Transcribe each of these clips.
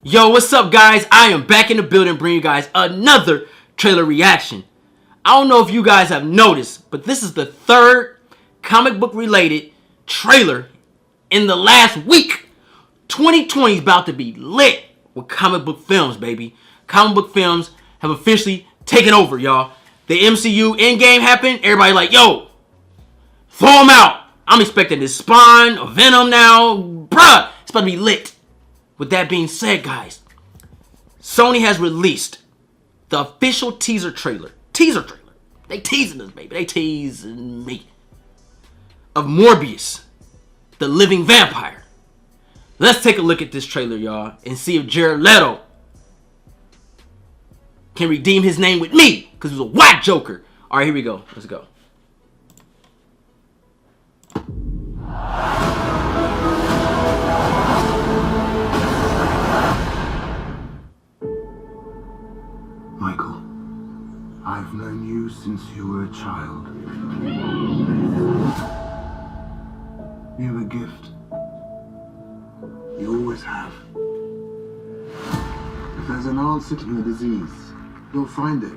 Yo, what's up, guys? I am back in the building bringing you guys another trailer reaction. I don't know if you guys have noticed, but this is the third comic book related trailer in the last week. 2020 is about to be lit with comic book films, baby. Comic book films have officially taken over, y'all. The MCU Endgame happened. Everybody like, yo, throw them out. I'm expecting this Spawn or Venom now. Bruh, it's about to be lit. With that being said, guys, Sony has released the official teaser trailer. They teasing us, baby. They teasing me. Of Morbius, the living vampire. Let's take a look at this trailer, y'all, and see if Jared Leto can redeem his name with me, because he was a white Joker. All right, here we go. Let's go. Michael, I've known you since you were a child. You have a gift. You always have. If there's an answer to the disease, you'll find it.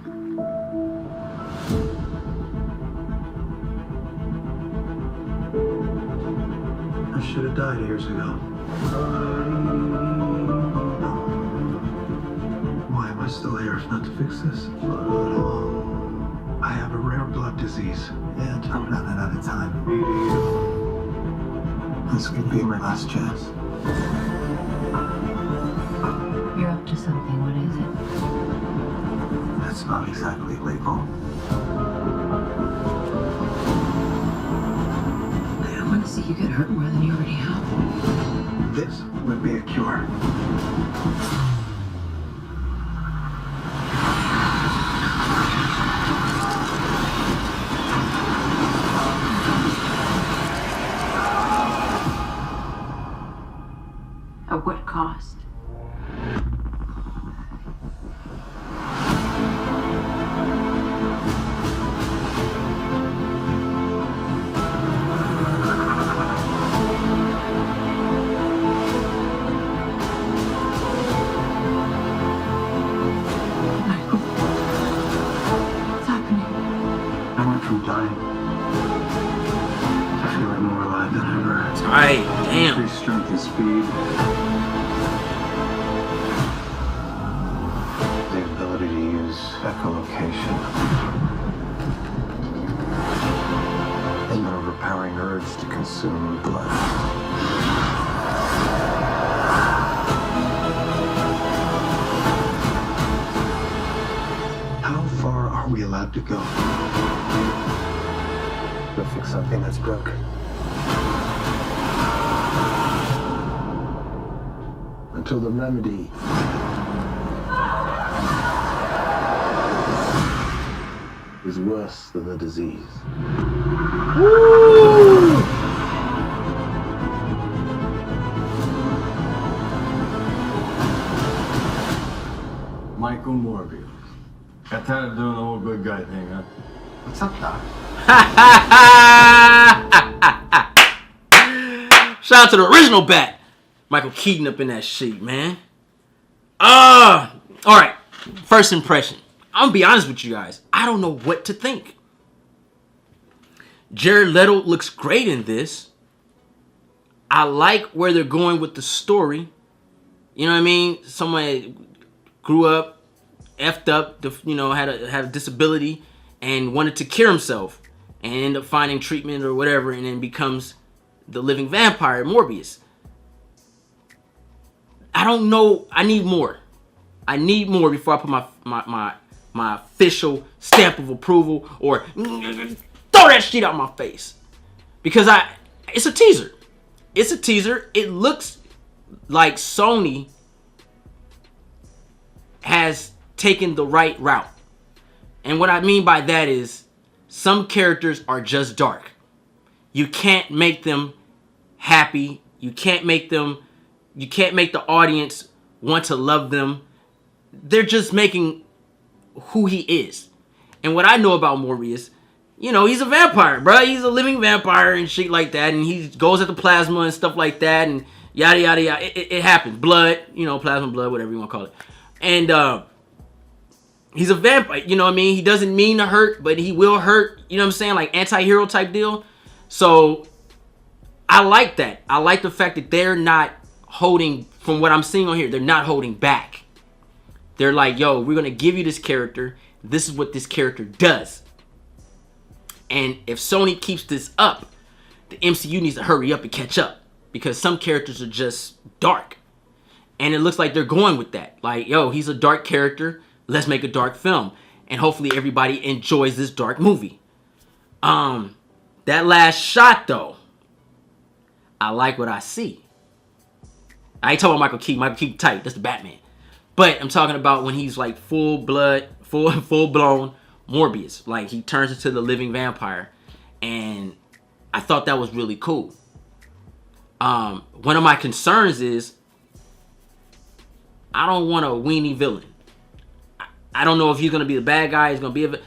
I should have died years ago. Why am I still here if not to fix this? I have a rare blood disease, and I'm running out of time. This could be my last chance. You're up to something. What is it? That's not exactly legal. I don't want to see you get hurt more than you already have. This would be a cure. At what cost? Michael, what's happening? I went from dying to feeling more alive than ever. Alright, damn. Increased strength and speed. The ability to use echolocation. An overpowering urge to consume blood. How far are we allowed to go? To fix something that's broken. Until the remedy is worse than the disease. Woo! Michael Morbius. Got tired of doing the whole good guy thing, huh? What's up, Doc? Shout out to the original Bat. Michael Keaton up in that shit, man. Alright. First impression. I'm gonna be honest with you guys. I don't know what to think. Jared Leto looks great in this. I like where they're going with the story. You know what I mean? Somebody grew up, effed up, had a disability, and wanted to cure himself, and ended up finding treatment or whatever, and then becomes the living vampire, Morbius. I don't know. I need more. I need more before I put my official stamp of approval or throw that shit out my face. Because it's a teaser. It's a teaser. It looks like Sony has taken the right route. And what I mean by that is some characters are just dark. You can't make them happy. You can't make the audience want to love them. They're just making who he is. And what I know about Morbius, he's a vampire, bro. He's a living vampire and shit like that. And he goes at the plasma and stuff like that. And Yada yada yada. It happens. Blood, you know, plasma blood, whatever you want to call it. And he's a vampire. You know what I mean? He doesn't mean to hurt, but he will hurt. You know what I'm saying? Like anti-hero type deal. So I like that. I like the fact that they're not holding, from what I'm seeing on here, they're not holding back. They're like, yo, we're gonna give you this character. This is what this character does. And if Sony keeps this up, the MCU needs to hurry up and catch up. Because some characters are just dark. And it looks like they're going with that. Like, yo, he's a dark character. Let's make a dark film. And hopefully everybody enjoys this dark movie. That last shot, though, I like what I see. I ain't talking about Michael Keaton. Michael Keaton tight. That's the Batman. But I'm talking about when he's like full blown Morbius. Like, he turns into the living vampire. And I thought that was really cool. One of my concerns is I don't want a weenie villain. I don't know if he's going to be the bad guy. He's going to be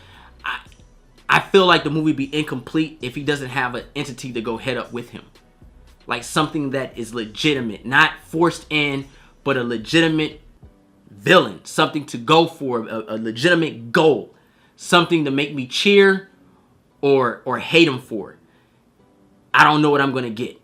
I feel like the movie would be incomplete if he doesn't have an entity to go head up with him. Like something that is legitimate. Not forced in, but a legitimate villain. Something to go for. A legitimate goal. Something to make me cheer or hate him for it. I don't know what I'm going to get.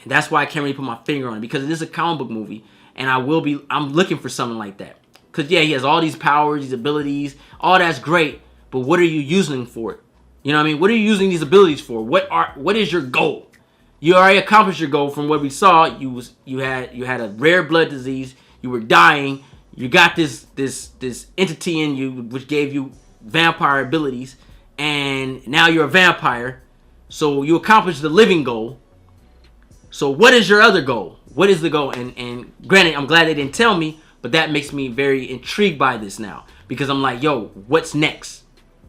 And that's why I can't really put my finger on it. Because it is a comic book movie. And I'm looking for something like that. Because, yeah, he has all these powers, these abilities. All that's great. But what are you using for it? You know what I mean? What are you using these abilities for? What is your goal? You already accomplished your goal from what we saw. You had a rare blood disease. You were dying. You got this entity in you which gave you vampire abilities. And now you're a vampire. So you accomplished the living goal. So what is your other goal? What is the goal? And granted, I'm glad they didn't tell me, but that makes me very intrigued by this now. Because I'm like, yo, what's next?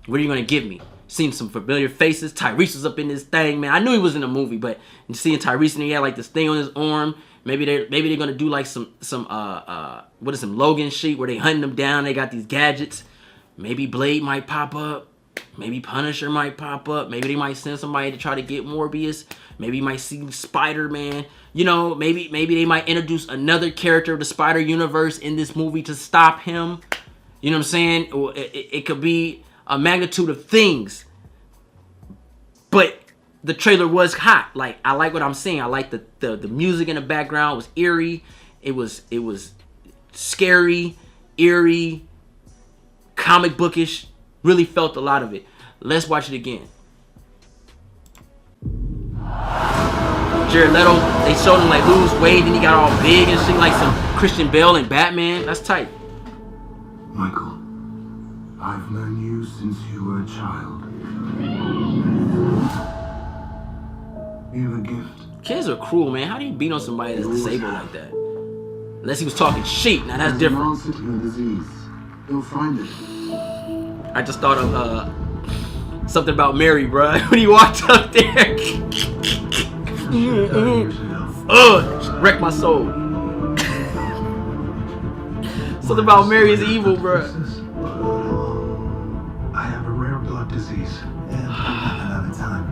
What are you going to give me? Seen some familiar faces. Tyrese was up in this thing, man. I knew he was in the movie, but seeing Tyrese and he had like this thing on his arm. Maybe they're going to do like some Logan shit where they hunting them down. They got these gadgets. Maybe Blade might pop up. Maybe Punisher might pop up. Maybe they might send somebody to try to get Morbius. Maybe you might see Spider-Man. You know, maybe they might introduce another character of the Spider Universe in this movie to stop him. You know what I'm saying? Or it could be a magnitude of things. But the trailer was hot. Like, I like what I'm seeing. I like the music in the background. It was eerie. It was scary, eerie, comic bookish. Really felt a lot of it. Let's watch it again. Jared Leto, they showed him like lose weight, and he got all big and shit like some Christian Bale and Batman. That's tight. Michael, I've known you since you were a child. You have a gift. Kids are cruel, man. How do you beat on somebody that's disabled like that? Unless he was talking shit. Now that's different. Answer to your disease. You'll find it. I just thought of something about Mary, bro. When he walked up there. Wrecked my soul. Something about Mary is evil, bro. I have a rare blood disease, and I'm out of time.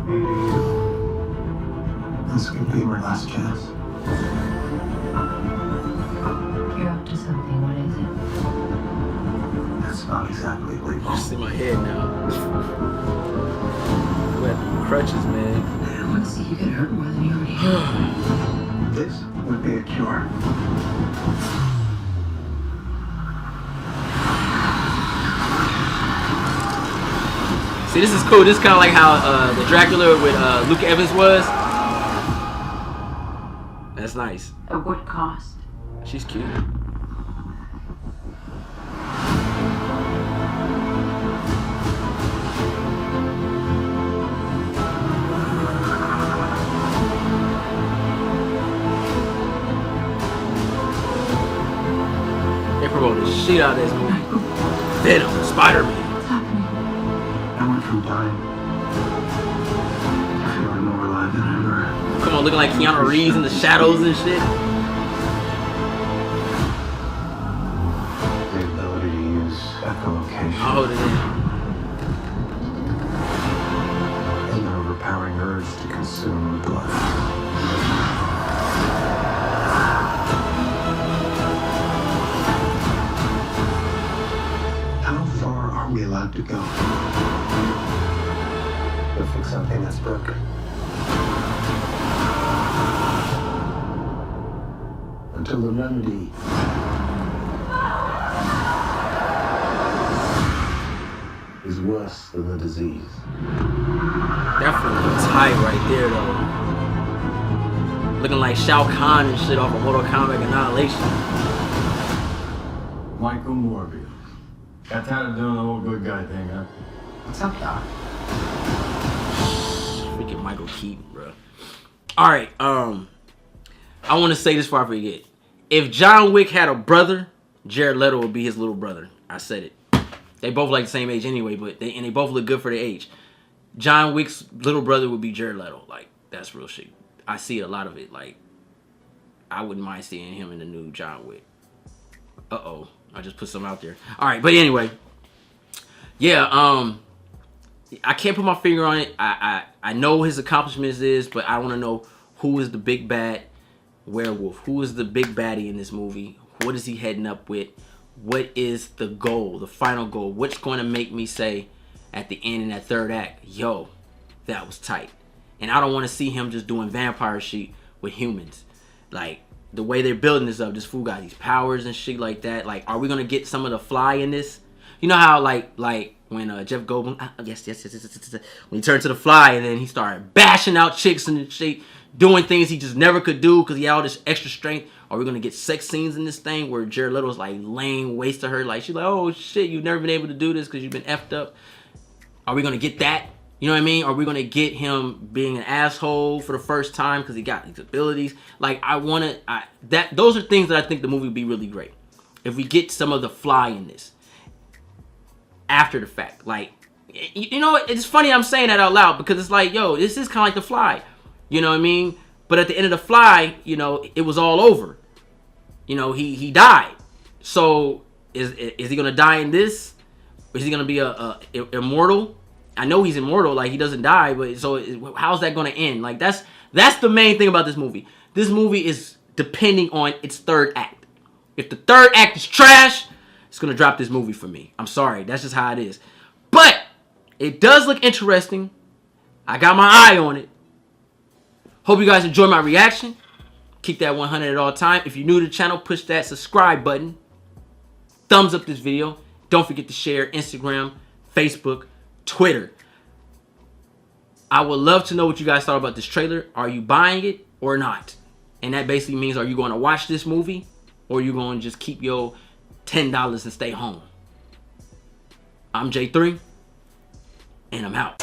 This could be my last chance. You're up to something. What is it? That's not exactly legal. I see my head now. With crutches, man. I don't want to see you get hurt more than you already have. This would be a cure. See, this is cool. This is kind of like how the Dracula with Luke Evans was. That's nice. At what cost? She's cute. They promoted the shit out of this movie. Venom, Spider-Man. What's happening? I went from dying to feeling more alive than ever. Come on, looking like Keanu Reeves in the shadows and shit. The ability to use echolocation. I'll hold it in. And the overpowering urge to consume blood. allowed to go. You'll fix something that's broken. Until the remedy is worse than the disease. Definitely tight right there, though. Looking like Shao Kahn and shit off of Mortal Kombat Annihilation. Michael Morbius. Got tired of doing the whole good guy thing, huh? What's up, Doc? Freaking Michael Keaton, bro. Alright, I want to say this before I forget. If John Wick had a brother, Jared Leto would be his little brother. I said it. They both like the same age anyway, but they both look good for their age. John Wick's little brother would be Jared Leto. Like, that's real shit. I see a lot of it. Like, I wouldn't mind seeing him in the new John Wick. Uh-oh. I just put some out there. Alright, but anyway. Yeah, I can't put my finger on it. I know his accomplishments is, but I want to know who is the big bad werewolf. Who is the big baddie in this movie? What is he heading up with? What is the goal, the final goal? What's going to make me say at the end in that third act, yo, that was tight. And I don't want to see him just doing vampire shit with humans. Like, the way they're building this up, this fool got these powers and shit like that. Like, are we going to get some of the Fly in this? You know how, like when Jeff Goldblum, yes, when he turned to the Fly and then he started bashing out chicks and shit, doing things he just never could do because he had all this extra strength. Are we going to get sex scenes in this thing where Jared Leto's like laying waste to her? Like, she's like, oh shit, you've never been able to do this because you've been effed up. Are we going to get that? You know what I mean? Are we going to get him being an asshole for the first time because he got these abilities? Like, those are things that I think the movie would be really great. If we get some of the Fly in this after the fact. Like, you know, it's funny I'm saying that out loud because it's like, yo, this is kind of like the Fly. You know what I mean? But at the end of the Fly, you know, it was all over. You know, he died. So is he gonna die in this? Is he gonna be a immortal? I know he's immortal, like he doesn't die, but so how's that gonna end? Like that's the main thing about this movie. This movie is depending on its third act. If the third act is trash, it's gonna drop this movie for me. I'm sorry, that's just how it is. But it does look interesting. I got my eye on it. Hope you guys enjoy my reaction. Keep that 100 at all time. If you're new to the channel, push that subscribe button. Thumbs up this video. Don't forget to share Instagram, Facebook, Twitter. I would love to know what you guys thought about this trailer. Are you buying it or not? And that basically means, are you going to watch this movie or are you going to just keep your $10 and stay home? I'm J3 and I'm out.